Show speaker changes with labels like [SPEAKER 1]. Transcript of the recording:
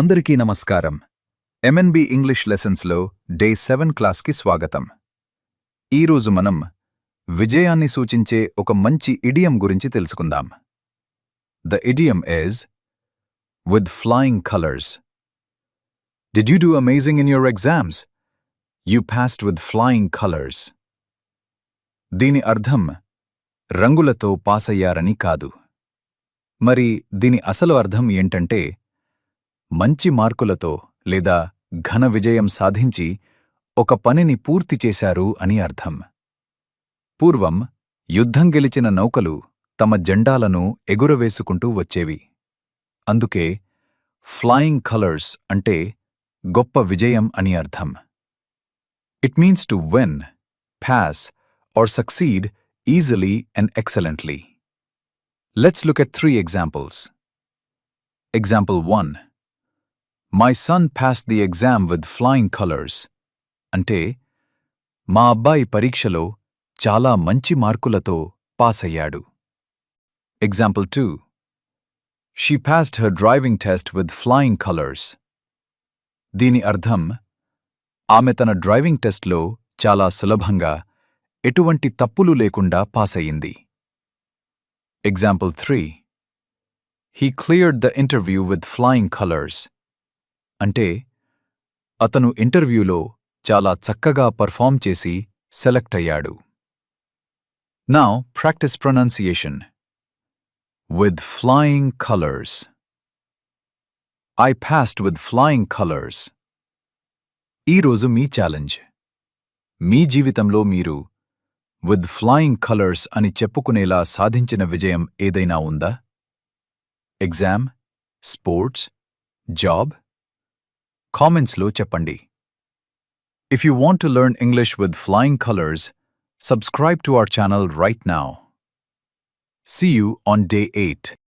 [SPEAKER 1] అందరికీ నమస్కారం. MNB English లెసన్స్లో day 7 క్లాస్కి స్వాగతం. ఈరోజు మనం విజయాన్ని సూచించే ఒక మంచి ఇడియం గురించి తెలుసుకుందాం. The idiom is with flying colours. Did you do amazing in your exams? You passed with flying colours. దీని అర్థం రంగులతో పాసయ్యారని కాదు. మరి దీని అసలు అర్థం ఏంటంటే మంచి మార్కులతో లేదా ఘన విజయం సాధించి ఒక పనిని పూర్తి చేశారు అని అర్థం. పూర్వం యుద్ధం గెలిచిన నౌకలు తమ జెండాలను ఎగురవేసుకుంటూ వచ్చేవి. అందుకే ఫ్లయింగ్ కలర్స్ అంటే గొప్ప విజయం అని అర్థం. It means to win, pass or succeed easily and excellently. Let's look at 3 examples. Example 1. My son passed the exam with flying colors. అంటే మా అబ్బాయి పరీక్షలో చాలా మంచి మార్కులతో పాస్ అయ్యాడు. Example 2. She passed her driving test with flying colors. దీని అర్థం ఆమె తన డ్రైవింగ్ టెస్ట్లో చాలా సులభంగా ఎటువంటి తప్పులు లేకుండా పాస్ అయ్యింది. Example 3. He cleared the interview with flying colors. అంటే అతను ఇంటర్వ్యూలో చాలా చక్కగా పర్ఫామ్ చేసి సెలెక్ట్ అయ్యాడు. Now practice pronunciation. With flying colors. I passed with flying colors. ఈరోజు మీ ఛాలెంజ్. మీ జీవితంలో మీరు with flying colors అని చెప్పుకునేలా సాధించిన విజయం ఏదైనా ఉందా? Exam, sports, job? కామెంట్స్లో చెప్పండి. If you want to learn English with flying colors, subscribe to our channel right now. See you on day 8.